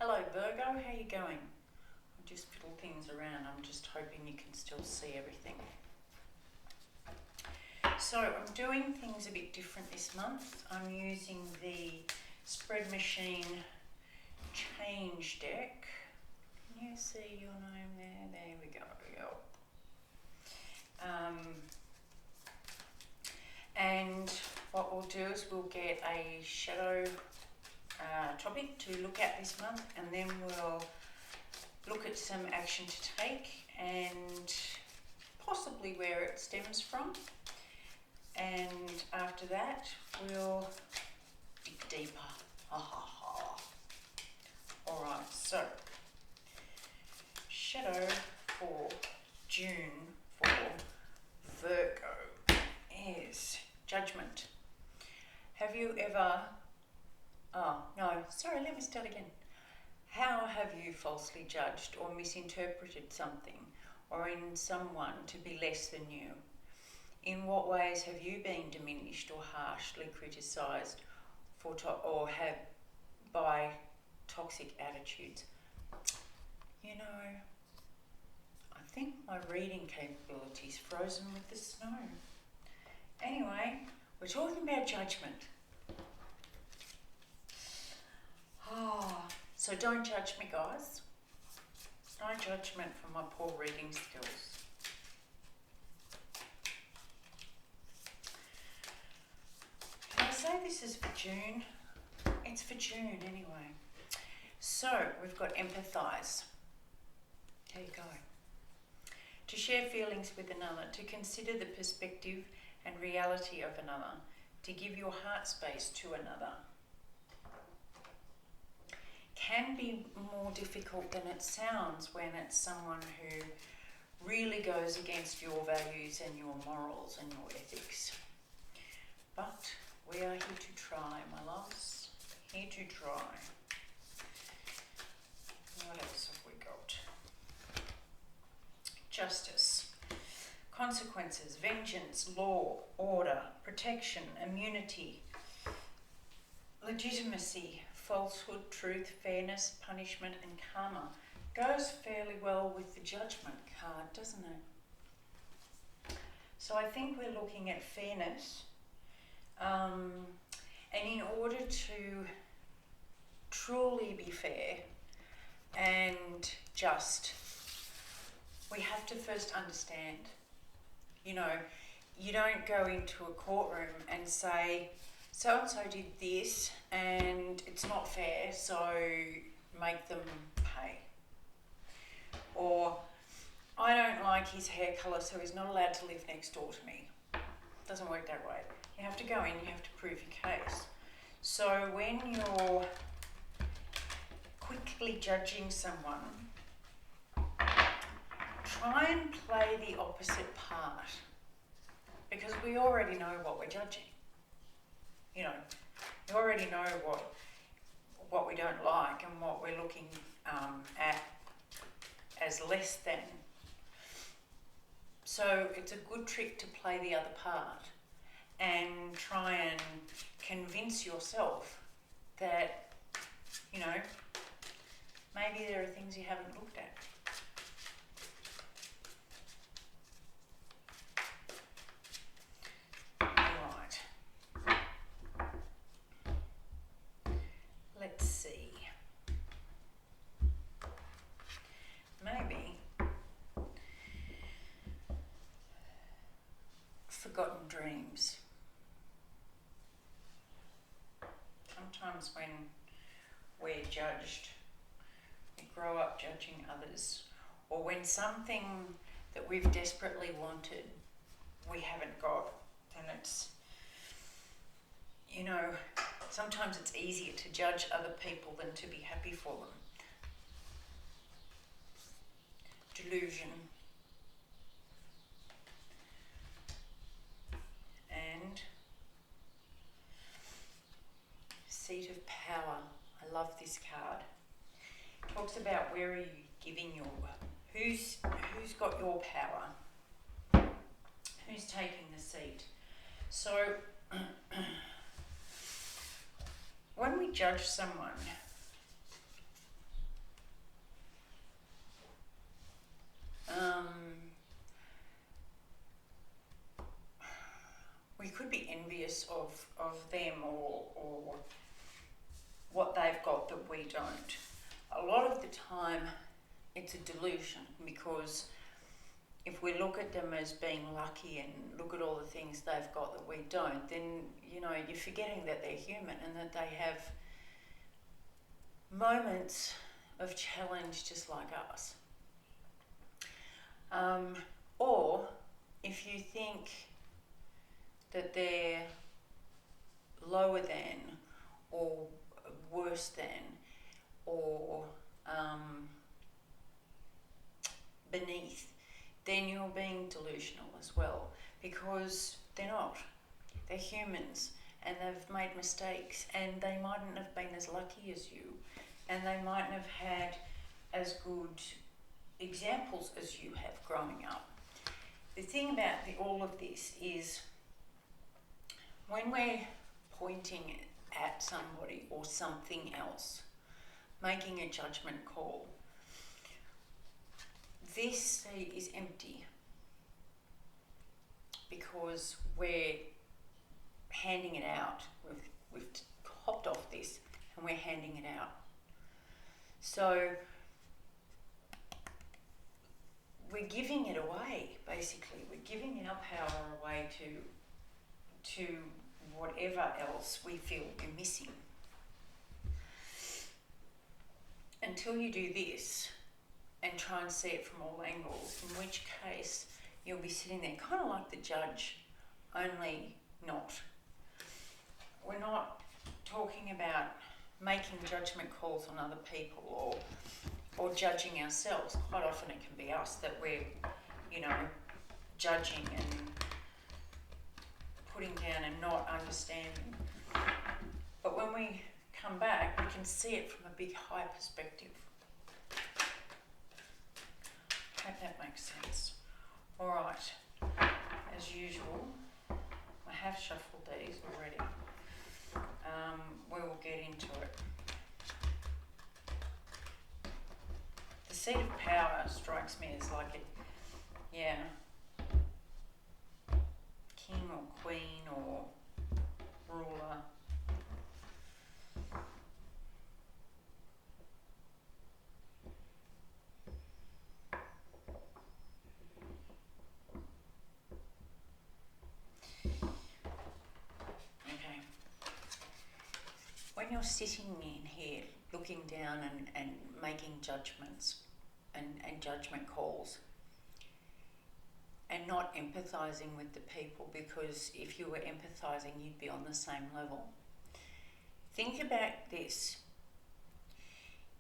Hello Virgo, how you going? I just fiddle things around. I'm just hoping you can still see everything. So I'm doing things a bit different this month. I'm using the Spread Machine Change deck. Can you see your name there? There we go. And what we'll do is we'll get a shadow topic to look at this month, and then we'll look at some action to take and possibly where it stems from. And after that, we'll dig deeper. Alright, so shadow for June for Virgo is Judgment. Have you ever... let me start again. How have you falsely judged or misinterpreted something or in someone to be less than you? In what ways have you been diminished or harshly criticised by toxic attitudes? You know, I think my reading capability's frozen with the snow. Anyway, we're talking about judgment. So don't judge me, guys. No judgment for my poor reading skills. Did I say this is for June? It's for June anyway. So we've got empathise. There you go. To share feelings with another, to consider the perspective and reality of another, to give your heart space to another. Can be more difficult than it sounds when it's someone who really goes against your values and your morals and your ethics. But we are here to try, my loves. Here to try. What else have we got? Justice. Consequences, vengeance, law, order, protection, immunity, legitimacy, falsehood, truth, fairness, punishment and karma. Goes fairly well with the Judgment card, doesn't it? So I think we're looking at fairness, and in order to truly be fair and just, we have to first understand. You know, you don't go into a courtroom and say, so-and-so did this and it's not fair, so make them pay. Or, I don't like his hair colour, so he's not allowed to live next door to me. Doesn't work that way. You have to go in, you have to prove your case. So when you're quickly judging someone, try and play the opposite part, because we already know what we're judging. You know, we already know what we don't like and what we're looking at as less than. So it's a good trick to play the other part and try and convince yourself that, you know, maybe there are things you haven't looked at. Let's see. Maybe forgotten dreams. Sometimes when we're judged, we grow up judging others, or when something that we've desperately wanted we haven't got, then it's, you know, sometimes it's easier to judge other people than to be happy for them. Delusion. And Seat of Power. I love this card. It talks about where are you giving your, who's got your power? Who's taking the seat? So when we judge someone, envious of them or what they've got that we don't. A lot of the time it's a delusion, because if we look at them as being lucky and look at all the things they've got that we don't, then, you know, you're forgetting that they're human and that they have moments of challenge just like us. Or if you think that they're lower than or worse than or beneath, then you're being delusional as well, because they're not. They're humans and they've made mistakes, and they mightn't have been as lucky as you, and they mightn't have had as good examples as you have growing up. The thing about all of this is, when we're pointing at somebody or something else, making a judgment call, this is empty, because we're handing it out. We've hopped off this and we're handing it out. So we're giving it away, basically. We're giving our power away to whatever else we feel we're missing. Until you do this and try and see it from all angles, in which case you'll be sitting there kind of like the judge, only not. We're not talking about making judgment calls on other people or judging ourselves. Quite often it can be us that we're, you know, judging and putting down and not understanding. But when we come back, we can see it from a big high perspective. Hope that makes sense. All right, as usual, I have shuffled these already. We will get into it. The seat of power strikes me as like king or queen or ruler. When you're sitting in here looking down and making judgments and judgment calls and not empathising with the people, because if you were empathising you'd be on the same level. Think about this.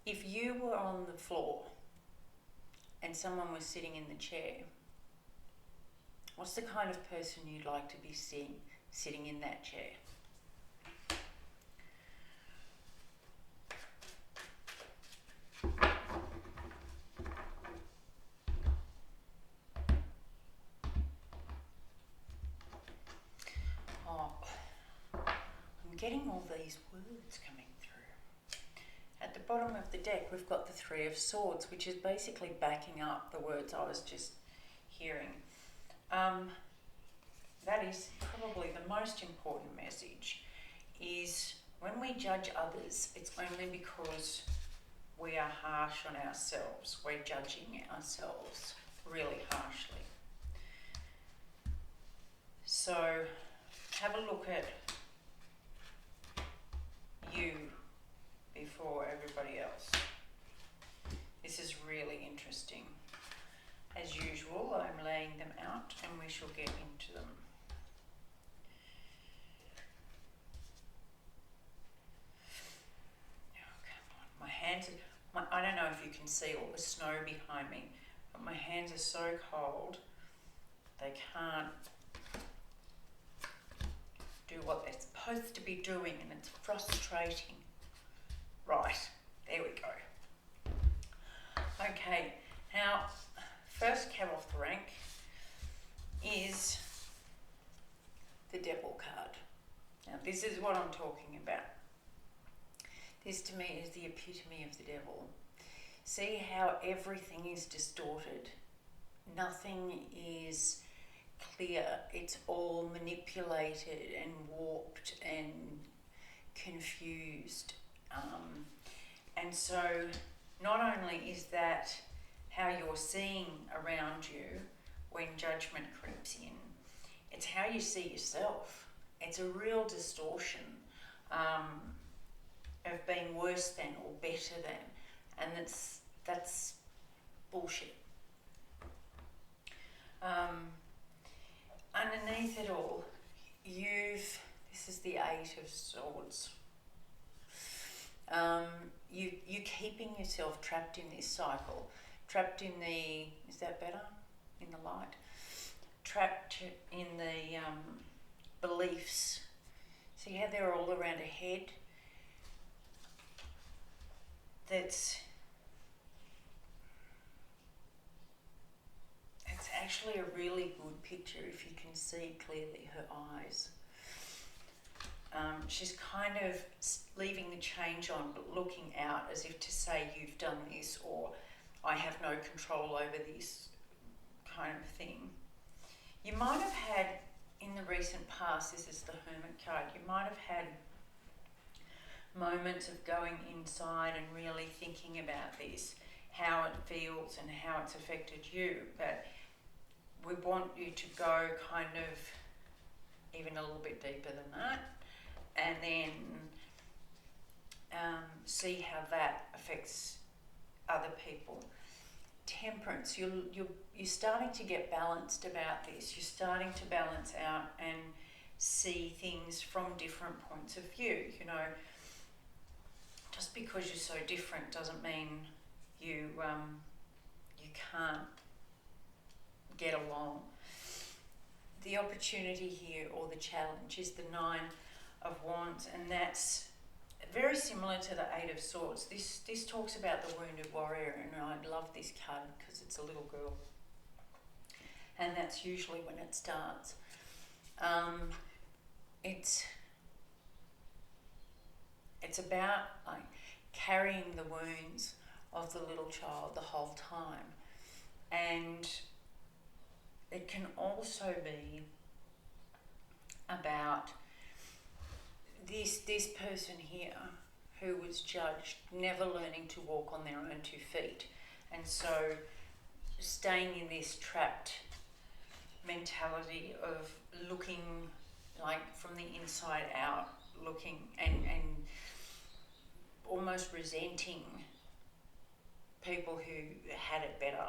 If you were on the floor and someone was sitting in the chair, what's the kind of person you'd like to be sitting in that chair? Getting all these words coming through. At the bottom of the deck we've got the Three of Swords, which is basically backing up the words I was just hearing. That is probably the most important message, is when we judge others, it's only because we are harsh on ourselves. We're judging ourselves really harshly. So have a look at you before everybody else. This is really interesting. As usual, I'm laying them out and we shall get into them. Oh, come on. My hands are, I don't know if you can see all the snow behind me, but my hands are so cold they can't do what they're supposed to be doing, and it's frustrating. Right, there we go. Okay, now first cab off the rank is the Devil card. Now this is what I'm talking about. This to me is the epitome of the devil. See how everything is distorted. Nothing is clear. It's all manipulated and warped and confused. And so not only is that how you're seeing around you when judgment creeps in, it's how you see yourself. It's a real distortion of being worse than or better than, and that's bullshit. Underneath it all, this is the Eight of Swords. You're keeping yourself trapped in this cycle, trapped in the, is that better? In the light? Trapped in the beliefs. See how they're all around a head? It's actually a really good picture if you can see clearly her eyes. She's kind of leaving the change on but looking out as if to say, you've done this, or I have no control over this kind of thing. You might have had, in the recent past, this is the Hermit card, you might have had moments of going inside and really thinking about this, how it feels and how it's affected you. But we want you to go kind of even a little bit deeper than that, and then see how that affects other people. Temperance, you're starting to get balanced about this. You're starting to balance out and see things from different points of view. You know, just because you're so different doesn't mean you can't get along. The opportunity here, or the challenge, is the Nine of Wands, and that's very similar to the Eight of Swords. This talks about the wounded warrior, and I love this card because it's a little girl, and that's usually when it starts. It's about like carrying the wounds of the little child the whole time, and it can also be about this person here who was judged, never learning to walk on their own 2 feet, and so staying in this trapped mentality of looking like from the inside out, looking and almost resenting people who had it better.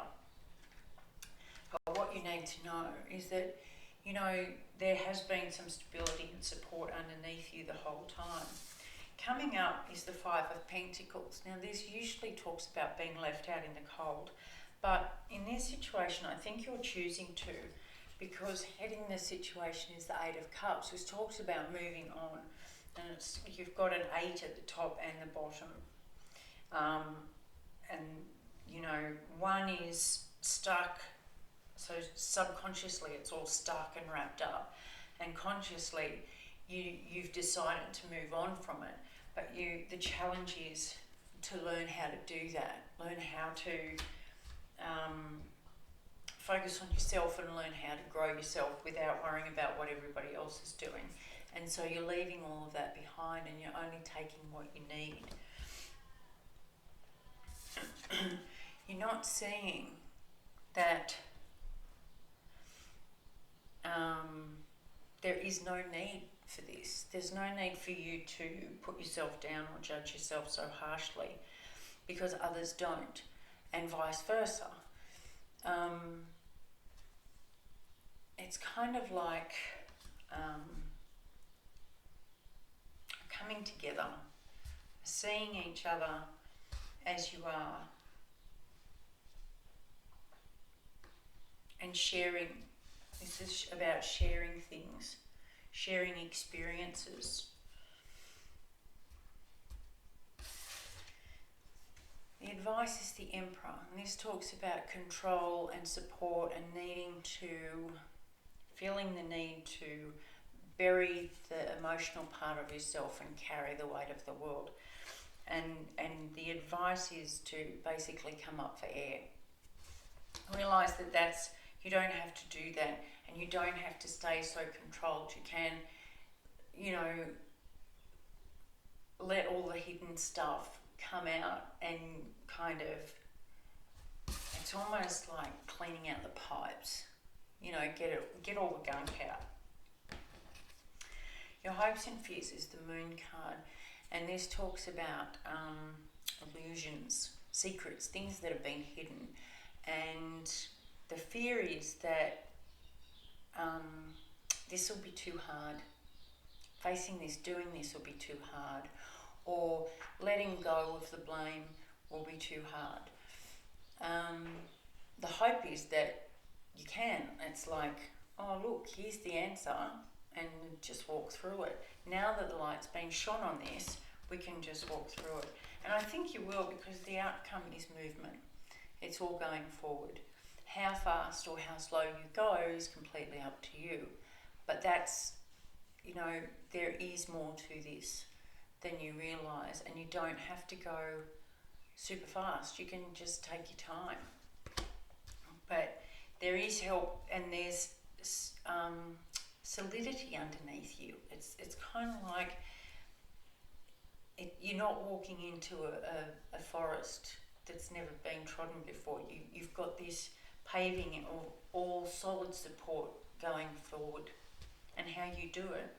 But what you need to know is that, you know, there has been some stability and support underneath you the whole time. Coming up is the Five of Pentacles. Now, this usually talks about being left out in the cold, but in this situation, I think you're choosing to, because heading the situation is the Eight of Cups, which talks about moving on, and you've got an 8 at the top and the bottom. And, you know, one is stuck. So subconsciously it's all stuck and wrapped up, and consciously you've decided to move on from it. But the challenge is to learn how to do that, learn how to focus on yourself and learn how to grow yourself without worrying about what everybody else is doing. And so you're leaving all of that behind and you're only taking what you need. You're not seeing that there is no need for this. There's no need for you to put yourself down or judge yourself so harshly because others don't, and vice versa. It's kind of like coming together, seeing each other as you are, and sharing. This is about sharing things, sharing experiences. The advice is the Emperor, and this talks about control and support and feeling the need to bury the emotional part of yourself and carry the weight of the world. And the advice is to basically come up for air. Realise that that's, You don't have to do that, and you don't have to stay so controlled. You can, you know, let all the hidden stuff come out and kind of, it's almost like cleaning out the pipes. You know, get all the gunk out. Your hopes and fears is the Moon card, and this talks about illusions, secrets, things that have been hidden, and the fear is that this will be too hard. Facing this, doing this will be too hard, or letting go of the blame will be too hard. The hope is that you can. It's like, oh look, here's the answer, and just walk through it. Now that the light's been shone on this, we can just walk through it. And I think you will, because the outcome is movement. It's all going forward. How fast or how slow you go is completely up to you. But that's, you know, there is more to this than you realise, and you don't have to go super fast. You can just take your time. But there is help, and there's solidity underneath you. It's kind of like you're not walking into a forest that's never been trodden before. You've got this paving and all solid support going forward, and how you do it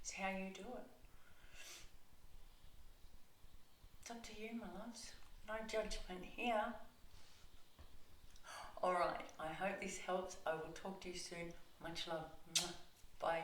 is how you do it. It's up to you, my loves. No judgment here. Alright, I hope this helps. I will talk to you soon. Much love. Bye.